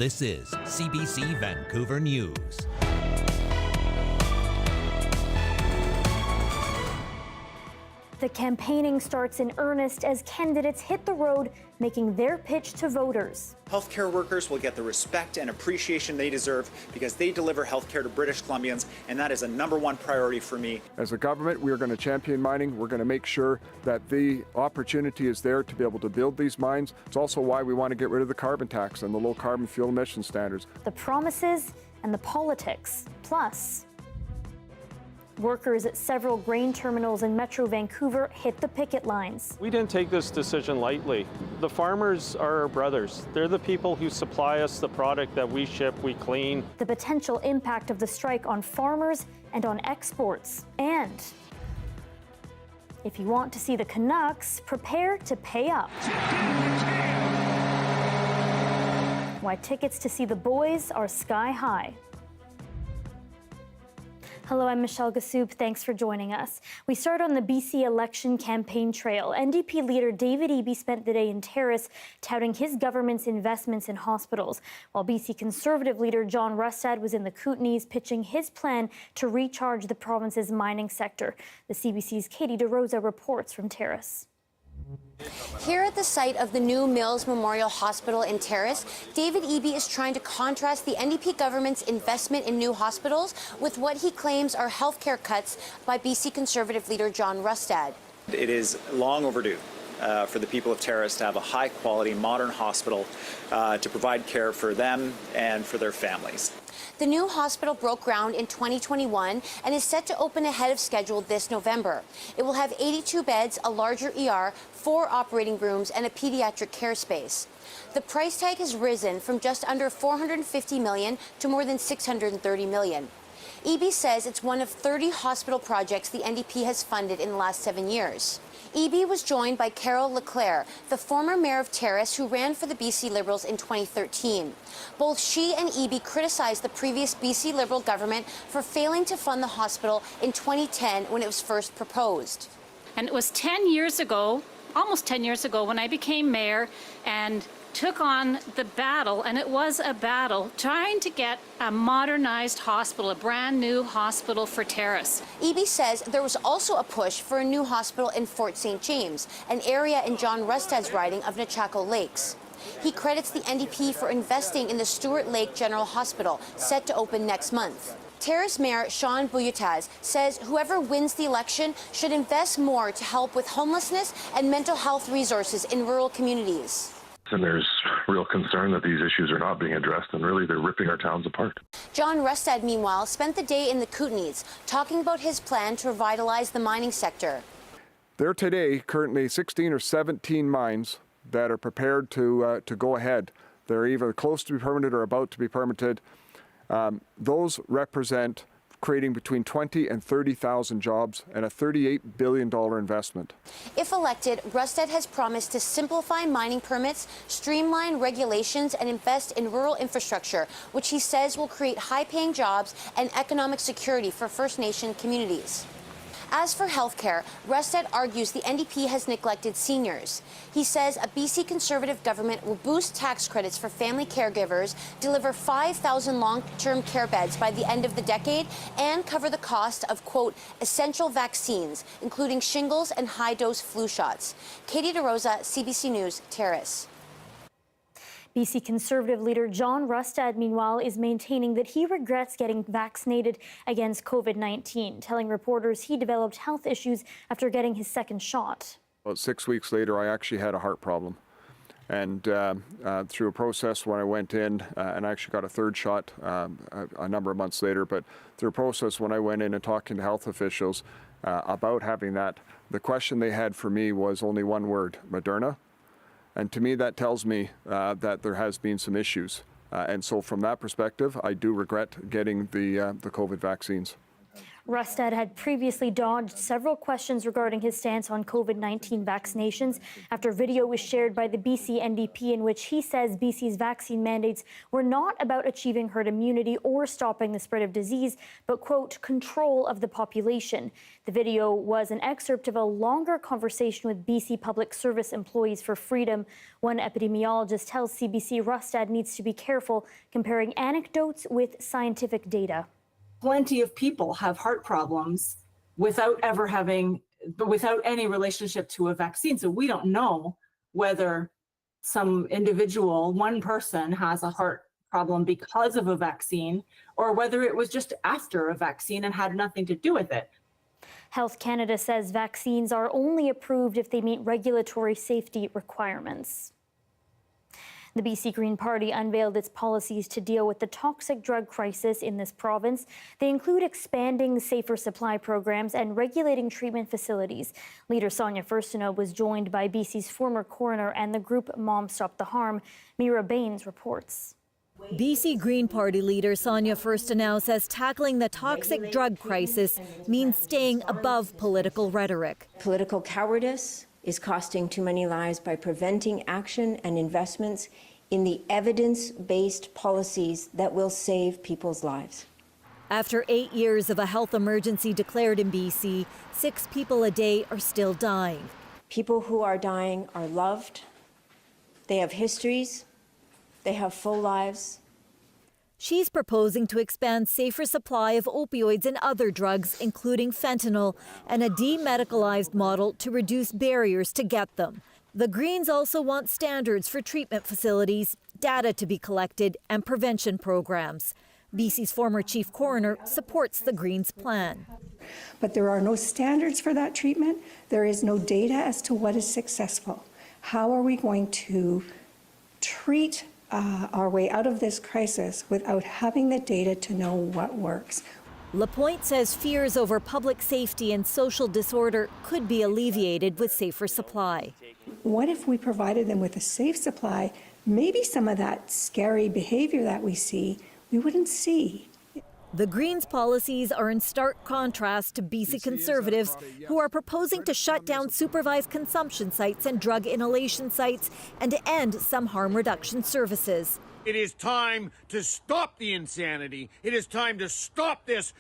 This is CBC Vancouver News. The campaigning starts in earnest as candidates hit the road, making their pitch to voters. Healthcare workers will get the respect and appreciation they deserve because they deliver healthcare to British Columbians, and that is a #1 priority for me. As a government, we are going to champion mining. We're going to make sure that the opportunity is there to be able to build these mines. It's also why we want to get rid of the carbon tax and the low carbon fuel emission standards. The promises and the politics, plus workers at several grain terminals in Metro Vancouver hit the picket lines. We didn't take this decision lightly. The farmers are our brothers. They're the people who supply us the product that we ship, we clean. The potential impact of the strike on farmers and on exports. And if you want to see the Canucks, prepare to pay up. Why tickets to see the boys are sky high. Hello, I'm Michelle Ghoussoub. Thanks for joining us. We start on the BC election campaign trail. NDP leader David Eby spent the day in Terrace touting his government's investments in hospitals, while BC Conservative leader John Rustad was in the Kootenays pitching his plan to recharge the province's mining sector. The CBC's Katie DeRosa reports from Terrace. Here at the site of the new Mills Memorial Hospital in Terrace, David Eby is trying to contrast the NDP government's investment in new hospitals with what he claims are healthcare cuts by BC Conservative leader John Rustad. It is long overdue for the people of Terrace to have a high-quality, modern hospital to provide care for them and for their families. The new hospital broke ground in 2021 and is set to open ahead of schedule this November. It will have 82 beds, a larger ER, 4 operating rooms, and a pediatric care space. The price tag has risen from just under $450 million to more than $630 million. Eby says it's one of 30 hospital projects the NDP has funded in the last 7 years. Eby was joined by Carol Leclerc, the former mayor of Terrace who ran for the BC Liberals in 2013. Both she and Eby criticized the previous BC Liberal government for failing to fund the hospital in 2010 when it was first proposed. And it was 10 years ago, almost 10 years ago, when I became mayor and took on the battle, and it was a battle, trying to get a modernized hospital, a brand new hospital for Terrace. Eby says there was also a push for a new hospital in Fort St. James, an area in John Rustad's riding of Nechako Lakes. He credits the NDP for investing in the Stewart Lake General Hospital, set to open next month. Terrace Mayor Sean Buyutaz says whoever wins the election should invest more to help with homelessness and mental health resources in rural communities. And there's real concern that these issues are not being addressed, and really they're ripping our towns apart. John Rustad, meanwhile, spent the day in the Kootenays talking about his plan to revitalize the mining sector. There are today currently 16 or 17 mines that are prepared to go ahead. They're either close to be permitted or about to be permitted. Those represent creating between 20 and 30,000 jobs and a $38 billion investment. If elected, Rustad has promised to simplify mining permits, streamline regulations, and invest in rural infrastructure, which he says will create high-paying jobs and economic security for First Nation communities. As for healthcare, Rustad argues the NDP has neglected seniors. He says a BC Conservative government will boost tax credits for family caregivers, deliver 5,000 long-term care beds by the end of the decade, and cover the cost of, quote, essential vaccines, including shingles and high-dose flu shots. Katie DeRosa, CBC News, Terrace. BC Conservative leader John Rustad, meanwhile, is maintaining that he regrets getting vaccinated against COVID-19, telling reporters he developed health issues after getting his second shot. About 6 weeks later, I actually had a heart problem. And through a process when I went in, and I actually got a third shot a number of months later, but through a process when I went in and talking to health officials about having that, the question they had for me was only one word: Moderna. And to me, that tells me that there has been some issues. And so from that perspective, I do regret getting the COVID vaccines. Rustad had previously dodged several questions regarding his stance on COVID-19 vaccinations after video was shared by the BC NDP in which he says BC's vaccine mandates were not about achieving herd immunity or stopping the spread of disease, but, quote, control of the population. The video was an excerpt of a longer conversation with BC Public Service Employees for Freedom. One epidemiologist tells CBC Rustad needs to be careful comparing anecdotes with scientific data. Plenty of people have heart problems without any relationship to a vaccine. So we don't know whether some individual, one person has a heart problem because of a vaccine or whether it was just after a vaccine and had nothing to do with it. Health Canada says vaccines are only approved if they meet regulatory safety requirements. The BC Green Party unveiled its policies to deal with the toxic drug crisis in this province. They include expanding safer supply programs and regulating treatment facilities. Leader Sonia Furstenau was joined by BC's former coroner and the group Mom Stop the Harm. Mira Baines reports. BC Green Party leader Sonia Furstenau says tackling the toxic drug crisis means staying above political rhetoric. Political cowardice is costing too many lives by preventing action and investments in the evidence-based policies that will save people's lives. After 8 years of a health emergency declared in BC, 6 people a day are still dying. People who are dying are loved, they have histories, they have full lives. She's proposing to expand safer supply of opioids and other drugs, including fentanyl, and a demedicalized model to reduce barriers to get them. The Greens also want standards for treatment facilities, data to be collected, and prevention programs. BC's former chief coroner supports the Greens' plan. But there are no standards for that treatment. There is no data as to what is successful. How are we going to treat our way out of this crisis without having the data to know what works? Lapointe says fears over public safety and social disorder could be alleviated with safer supply. What if we provided them with a safe supply? Maybe some of that scary behavior that we see, we wouldn't see. The Greens' policies are in stark contrast to BC Conservatives, who are proposing to shut down supervised consumption sites and drug inhalation sites and to end some harm reduction services. It is time to stop the insanity. It is time to stop this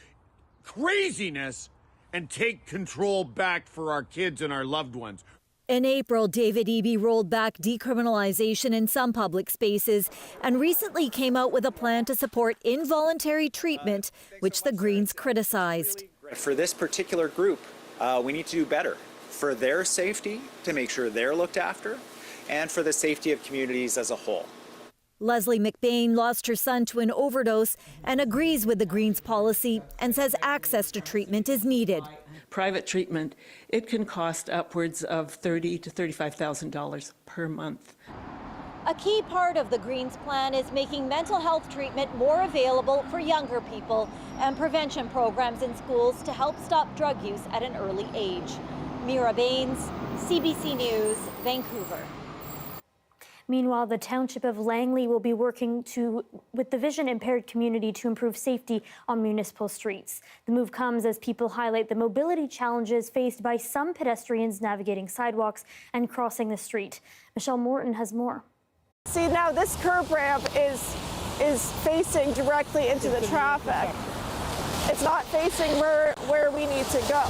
craziness and take control back for our kids and our loved ones. In April, David Eby rolled back decriminalization in some public spaces and recently came out with a plan to support involuntary treatment, which the Greens criticized. For this particular group, we need to do better for their safety, to make sure they're looked after, and for the safety of communities as a whole. Leslie McBain lost her son to an overdose and agrees with the Greens' policy and says access to treatment is needed. Private treatment, it can cost upwards of $30,000 to $35,000 per month. A key part of the Greens' plan is making mental health treatment more available for younger people and prevention programs in schools to help stop drug use at an early age. Mira Baines, CBC News, Vancouver. Meanwhile, the Township of Langley will be working with the vision-impaired community to improve safety on municipal streets. The move comes as people highlight the mobility challenges faced by some pedestrians navigating sidewalks and crossing the street. Michelle Morton has more. See, now this curb ramp is facing directly into the traffic. It's not facing where we need to go.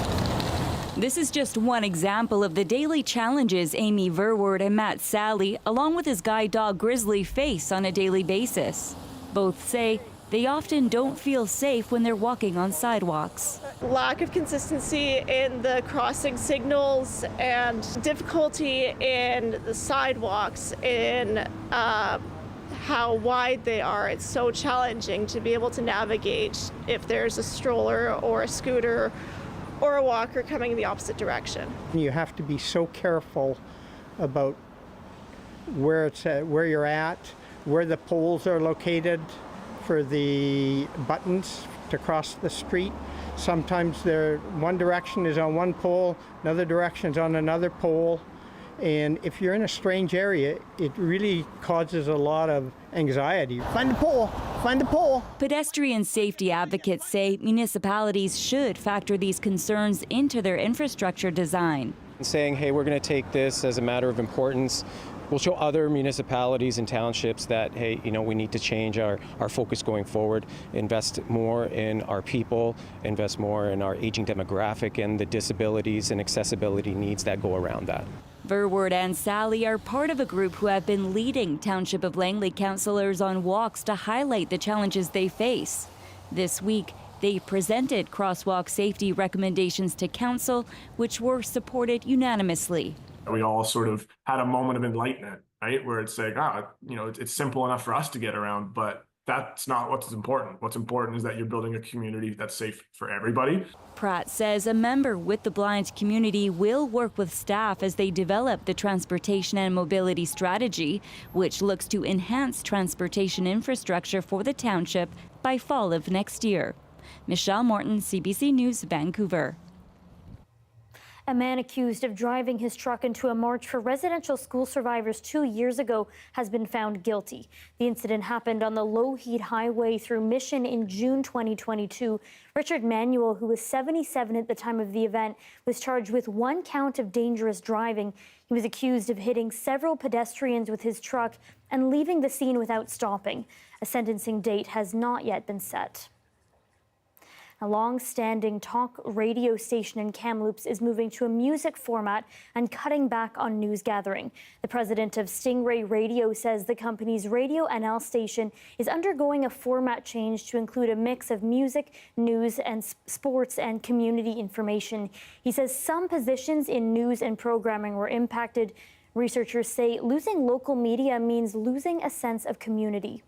This is just one example of the daily challenges Amy Verwoerd and Matt Sally, along with his guide dog Grizzly, face on a daily basis. Both say they often don't feel safe when they're walking on sidewalks. Lack of consistency in the crossing signals and difficulty in the sidewalks, in how wide they are. It's so challenging to be able to navigate if there's a stroller or a scooter or a walker coming in the opposite direction. You have to be so careful about where you're at, where the poles are located for the buttons to cross the street. Sometimes one direction is on one pole, another direction is on another pole. And if you're in a strange area, it really causes a lot of anxiety. Find the pole, find the pole. Pedestrian safety advocates say municipalities should factor these concerns into their infrastructure design. Saying, hey, we're going to take this as a matter of importance. We'll show other municipalities and townships that, hey, we need to change our focus going forward, invest more in our people, invest more in our aging demographic and the disabilities and accessibility needs that go around that. Verwoerd and Sally are part of a group who have been leading Township of Langley councillors on walks to highlight the challenges they face. This week, they presented crosswalk safety recommendations to council, which were supported unanimously. We all sort of had a moment of enlightenment, right? Where it's like, it's simple enough for us to get around, but that's not what's important. What's important is that you're building a community that's safe for everybody. Pratt says a member with the blind community will work with staff as they develop the transportation and mobility strategy, which looks to enhance transportation infrastructure for the township by fall of next year. Michelle Morton, CBC News, Vancouver. A man accused of driving his truck into a march for residential school survivors 2 years ago has been found guilty. The incident happened on the low-heat highway through Mission in June 2022. Richard Manuel, who was 77 at the time of the event, was charged with 1 count of dangerous driving. He was accused of hitting several pedestrians with his truck and leaving the scene without stopping. A sentencing date has not yet been set. A long-standing talk radio station in Kamloops is moving to a music format and cutting back on news gathering. The president of Stingray Radio says the company's Radio NL station is undergoing a format change to include a mix of music, news, and sports and community information. He says some positions in news and programming were impacted. Researchers say losing local media means losing a sense of community.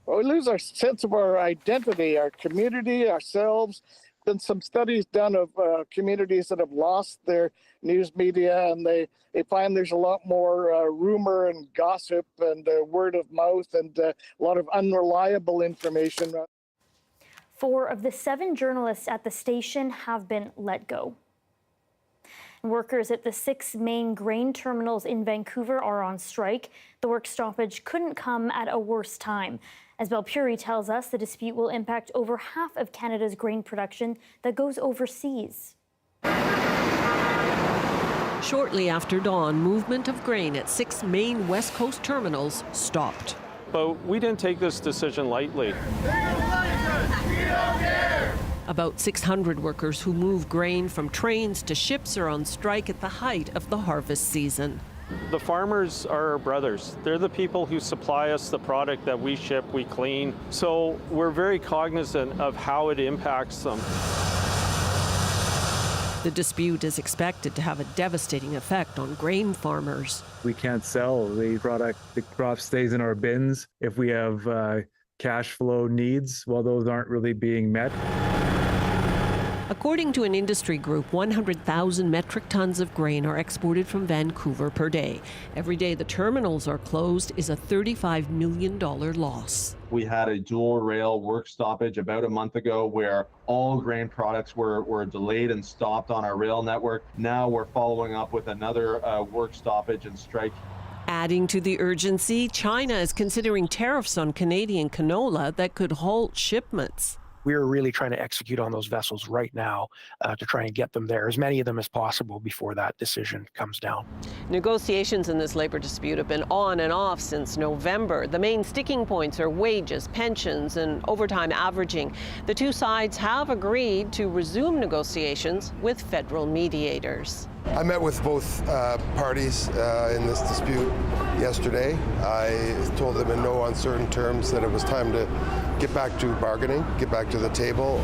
Well, we lose our sense of our identity, our community, ourselves. Been some studies done of communities that have lost their news media, and they find there's a lot more rumor and gossip and word of mouth and a lot of unreliable information. 4 of the 7 journalists at the station have been let go. Workers at the 6 main grain terminals in Vancouver are on strike. The work stoppage couldn't come at a worse time. As Belpuri tells us, the dispute will impact over half of Canada's grain production that goes overseas. Shortly after dawn, movement of grain at 6 main West Coast terminals stopped. But we didn't take this decision lightly. About 600 workers who move grain from trains to ships are on strike at the height of the harvest season. The farmers are our brothers. They're the people who supply us the product that we ship, we clean. So we're very cognizant of how it impacts them. The dispute is expected to have a devastating effect on grain farmers. We can't sell the product. The crop stays in our bins. If we have cash flow needs, well, those aren't really being met. According to an industry group, 100,000 metric tons of grain are exported from Vancouver per day. Every day the terminals are closed is a $35 million loss. We had a dual rail work stoppage about a month ago where all grain products were delayed and stopped on our rail network. Now we're following up with another work stoppage and strike. Adding to the urgency, China is considering tariffs on Canadian canola that could halt shipments. We're really trying to execute on those vessels right now to try and get them there, as many of them as possible before that decision comes down. Negotiations in this labor dispute have been on and off since November. The main sticking points are wages, pensions, and overtime averaging. The two sides have agreed to resume negotiations with federal mediators. I met with both parties in this dispute yesterday. I told them in no uncertain terms that it was time to get back to bargaining, get back to the table.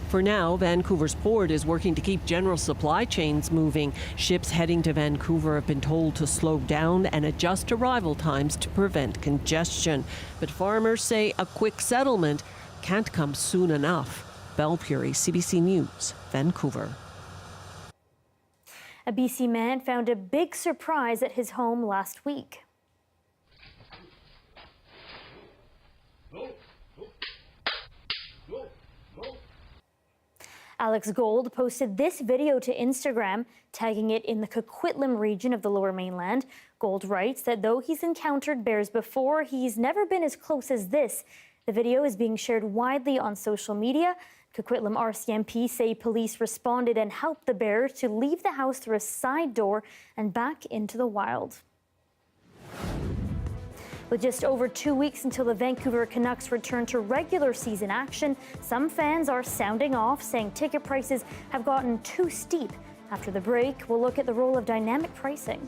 For now, Vancouver's port is working to keep general supply chains moving. Ships heading to Vancouver have been told to slow down and adjust arrival times to prevent congestion. But farmers say a quick settlement can't come soon enough. Belpuri, CBC News, Vancouver. A BC man found a big surprise at his home last week. Alex Gold posted this video to Instagram, tagging it in the Coquitlam region of the Lower Mainland. Gold writes that though he's encountered bears before, he's never been as close as this. The video is being shared widely on social media. Coquitlam RCMP say police responded and helped the bear to leave the house through a side door and back into the wild. With just over 2 weeks until the Vancouver Canucks return to regular season action, some fans are sounding off, saying ticket prices have gotten too steep. After the break, we'll look at the role of dynamic pricing.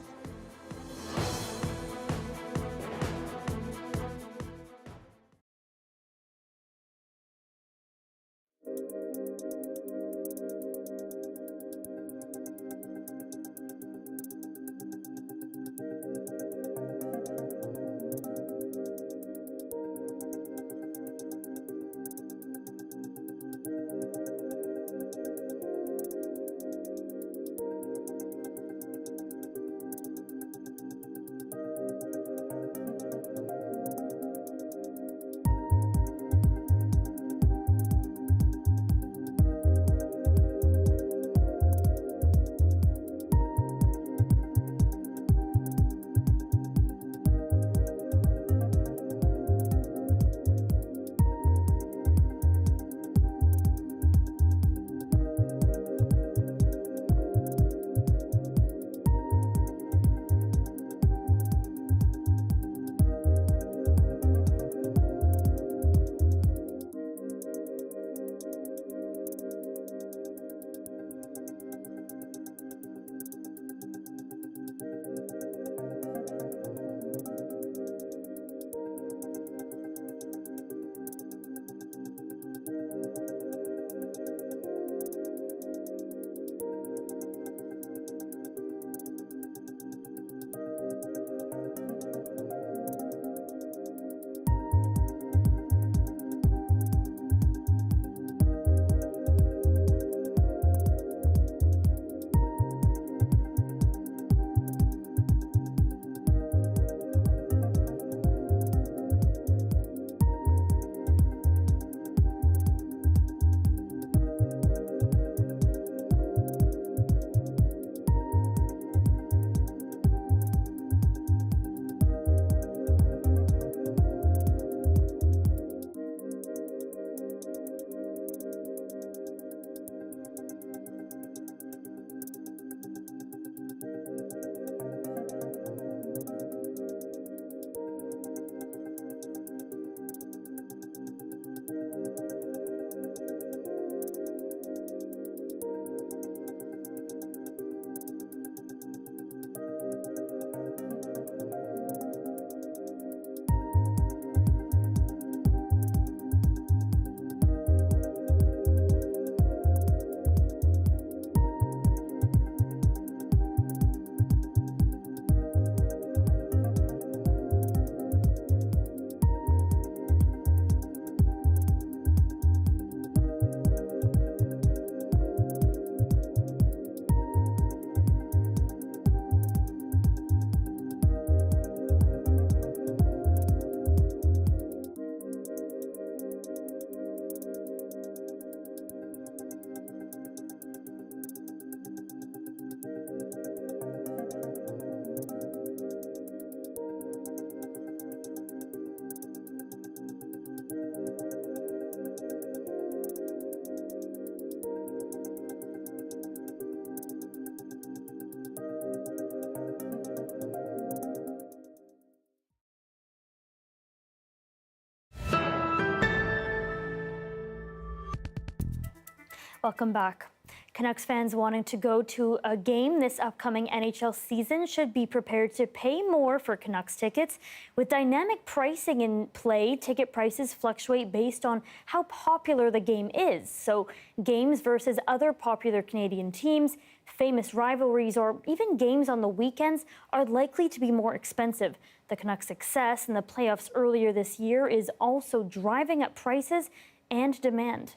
Welcome back. Canucks fans wanting to go to a game this upcoming NHL season should be prepared to pay more for Canucks tickets. With dynamic pricing in play, ticket prices fluctuate based on how popular the game is. So games versus other popular Canadian teams, famous rivalries, or even games on the weekends are likely to be more expensive. The Canucks' success in the playoffs earlier this year is also driving up prices and demand.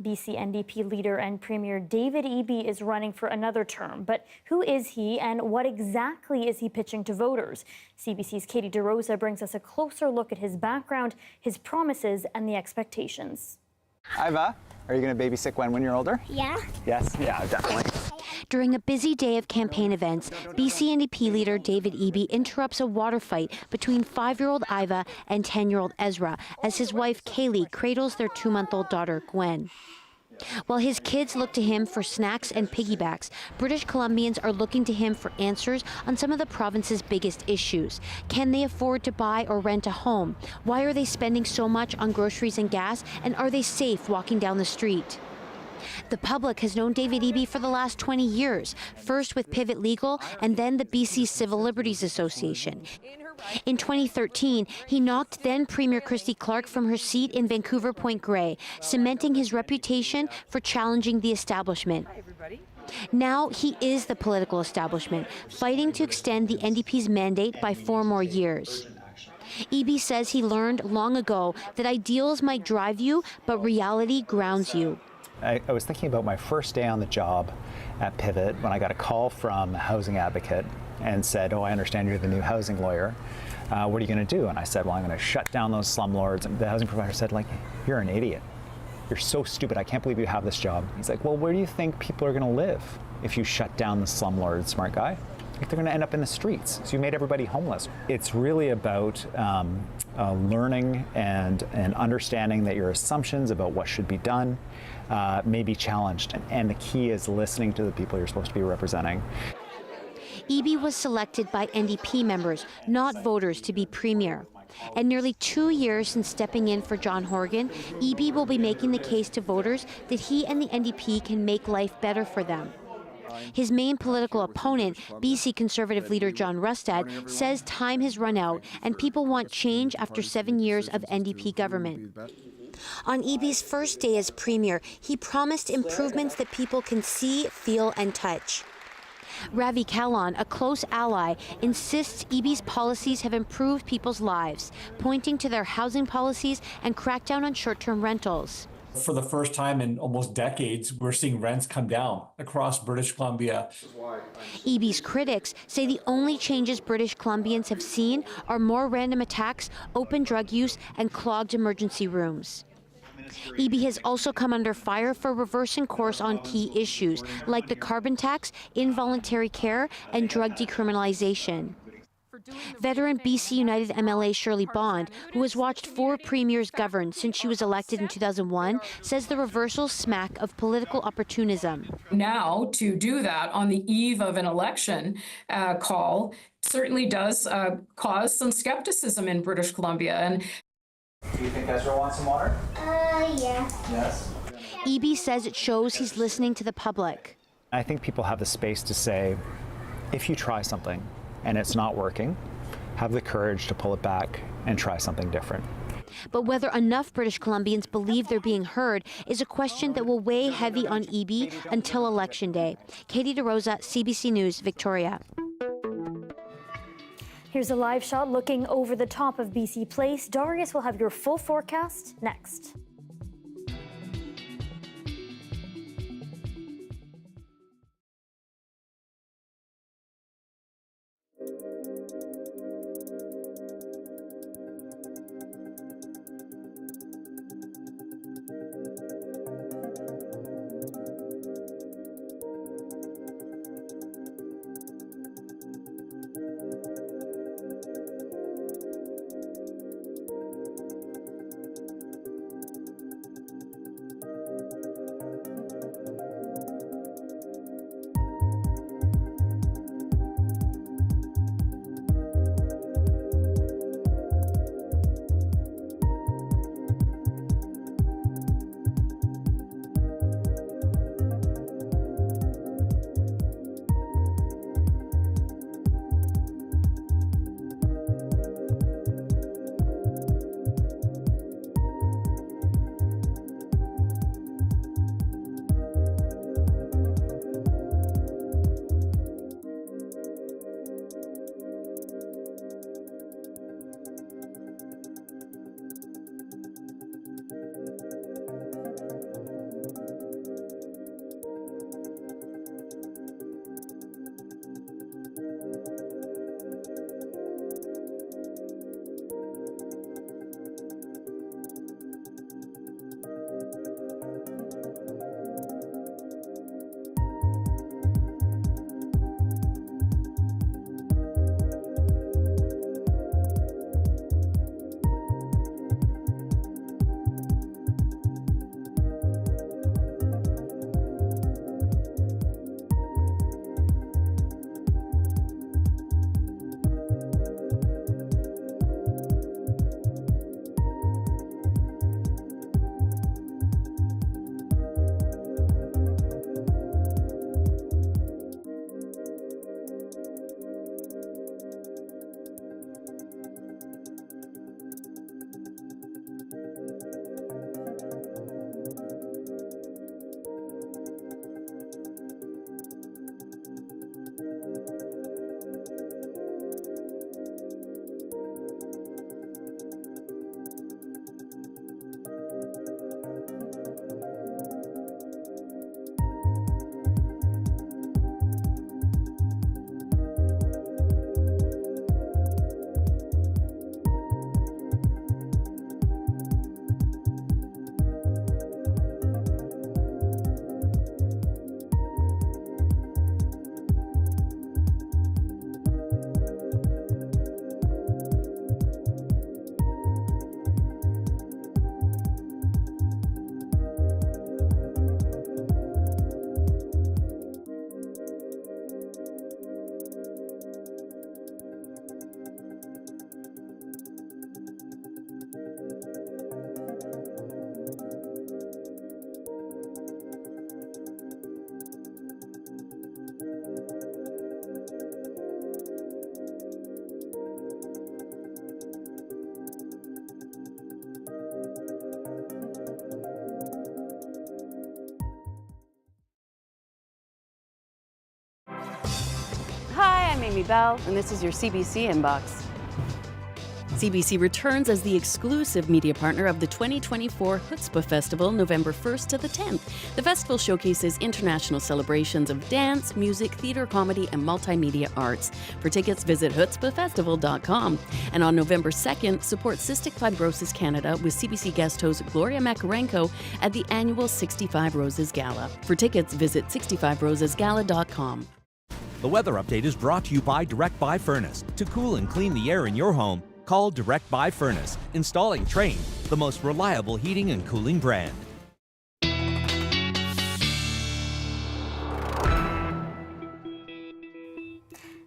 BC NDP leader and Premier David Eby is running for another term. But who is he and what exactly is he pitching to voters? CBC's Katie DeRosa brings us a closer look at his background, his promises, and the expectations. Iva, are you going to babysit Gwen when you're older? Yeah. Yes? Yeah, definitely. During a busy day of campaign events, BC NDP leader David Eby interrupts a water fight between 5-year-old Iva and 10-year-old Ezra as his wife Kaylee cradles their 2-month-old daughter Gwen. While his kids look to him for snacks and piggybacks, British Columbians are looking to him for answers on some of the province's biggest issues. Can they afford to buy or rent a home? Why are they spending so much on groceries and gas? And are they safe walking down the street? The public has known David Eby for the last 20 years, first with Pivot Legal and then the BC Civil Liberties Association. In 2013, he knocked then Premier Christy Clark from her seat in Vancouver Point Grey, cementing his reputation for challenging the establishment. Now he is the political establishment, fighting to extend the NDP's mandate by 4 more years. Eby says he learned long ago that ideals might drive you, but reality grounds you. I was thinking about my first day on the job at Pivot when I got a call from a housing advocate and said, "Oh, I understand you're the new housing lawyer. What are you going to do?" And I said, "Well, I'm going to shut down those slumlords." And the housing provider said, "Like, you're an idiot. You're so stupid. I can't believe you have this job." He's like, "Well, where do you think people are going to live if you shut down the slumlords, smart guy? Like, they're going to end up in the streets. So you made everybody homeless." It's really about learning and understanding that your assumptions about what should be done may be challenged. And the key is listening to the people you're supposed to be representing. Eby was selected by NDP members, not voters, to be premier. And nearly 2 years since stepping in for John Horgan, Eby will be making the case to voters that he and the NDP can make life better for them. His main political opponent, BC Conservative leader John Rustad, says time has run out and people want change after 7 years of NDP government. On Eby's first day as premier, he promised improvements that people can see, feel, and touch. Ravi Kalan, a close ally, insists Eby's policies have improved people's lives, pointing to their housing policies and crackdown on short-term rentals. For the first time in almost decades, we're seeing rents come down across British Columbia. Eby's critics say the only changes British Columbians have seen are more random attacks, open drug use, and clogged emergency rooms. Eby has also come under fire for reversing course on key issues like the carbon tax, involuntary care, and drug decriminalization. Veteran BC United MLA Shirley Bond, who has watched 4 premiers govern since she was elected in 2001, says the reversals smack of political opportunism. Now, to do that on the eve of an election call certainly does cause some skepticism in British Columbia. And do you think Ezra wants some water? Yeah. Yes. Eby says it shows he's listening to the public. I think people have the space to say, if you try something and it's not working, have the courage to pull it back and try something different. But whether enough British Columbians believe they're being heard is a question that will weigh heavy on Eby until Election Day. Katie DeRosa, CBC News, Victoria. Here's a live shot looking over the top of BC Place. Darius will have your full forecast next. Amy Bell, and this is your CBC Inbox. CBC returns as the exclusive media partner of the 2024 Chutzpah Festival, November 1st to the 10th. The festival showcases international celebrations of dance, music, theater, comedy, and multimedia arts. For tickets, visit chutzpahfestival.com. And on November 2nd, support Cystic Fibrosis Canada with CBC guest host Gloria Makarenko at the annual 65 Roses Gala. For tickets, visit 65rosesgala.com. The weather update is brought to you by Direct Buy Furnace. To cool and clean the air in your home, call Direct Buy Furnace. Installing Trane, the most reliable heating and cooling brand.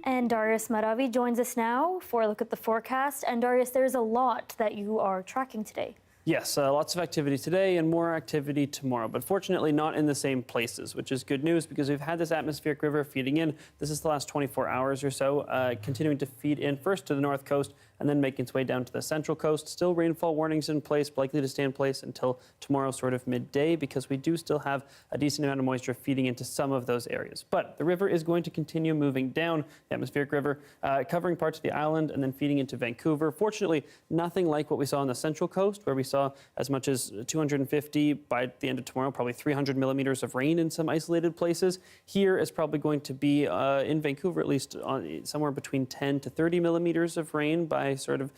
And Darius Maravi joins us now for a look at the forecast. And Darius, there's a lot that you are tracking today. Yes, lots of activity today and more activity tomorrow, but fortunately not in the same places, which is good news because we've had this atmospheric river feeding in. This is the last 24 hours or so, continuing to feed in first to the north coast and then making its way down to the central coast. Still rainfall warnings in place, likely to stay in place until tomorrow sort of midday because we do still have a decent amount of moisture feeding into some of those areas. But the river is going to continue moving down, the atmospheric river, covering parts of the island and then feeding into Vancouver. Fortunately, nothing like what we saw on the central coast where we saw as much as 250 by the end of tomorrow, probably 300 millimeters of rain in some isolated places. Here is probably going to be, in Vancouver at least, somewhere between 10 to 30 millimeters of rain by sort of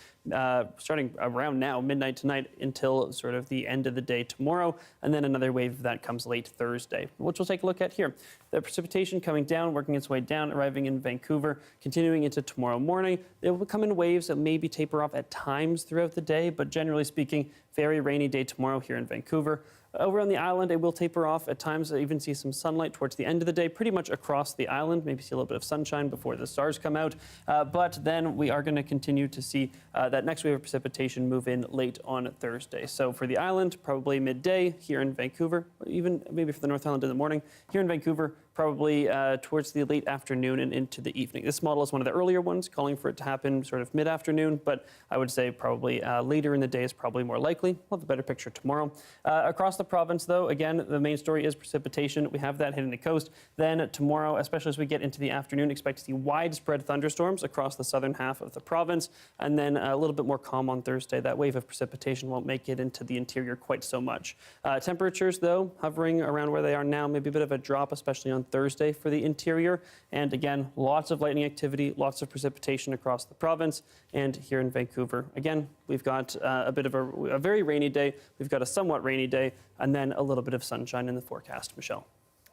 starting around now, midnight tonight, until sort of the end of the day tomorrow, and then another wave that comes late Thursday, which we'll take a look at here. The precipitation coming down, working its way down, arriving in Vancouver, continuing into tomorrow morning. It will come in waves that maybe taper off at times throughout the day, but generally speaking, very rainy day tomorrow here in Vancouver. Over on the island, it will taper off at times. I even see some sunlight towards the end of the day, pretty much across the island. Maybe see a little bit of sunshine before the stars come out. But then we are going to continue to see that next wave of precipitation move in late on Thursday. So for the island, probably midday here in Vancouver, even maybe for the North Island in the morning. Here in Vancouver, probably towards the late afternoon and into the evening. This model is one of the earlier ones, calling for it to happen sort of mid-afternoon, but I would say probably later in the day is probably more likely. We'll have a better picture tomorrow. Across the province, though, again, the main story is precipitation. We have that hitting the coast. Then tomorrow, especially as we get into the afternoon, expect to see widespread thunderstorms across the southern half of the province, and then a little bit more calm on Thursday. That wave of precipitation won't make it into the interior quite so much. Temperatures, though, hovering around where they are now, maybe a bit of a drop, especially on Thursday for the interior. And again, lots of lightning activity, lots of precipitation across the province. And here in Vancouver, again, we've got a bit of a very rainy day. We've got a somewhat rainy day, and then a little bit of sunshine in the forecast. Michelle.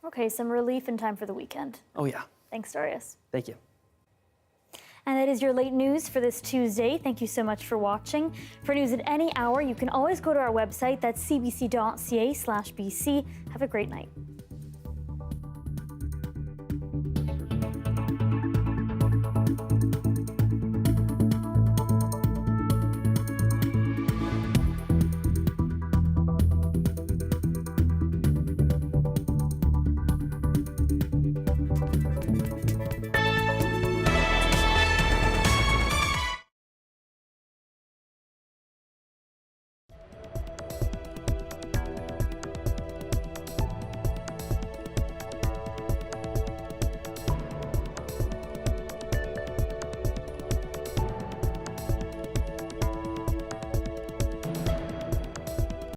Okay, some relief in time for the weekend. Oh, yeah. Thanks, Darius. Thank you. And that is your late news for this Tuesday. Thank you so much for watching. For news at any hour, you can always go to our website. That's cbc.ca/BC. Have a great night.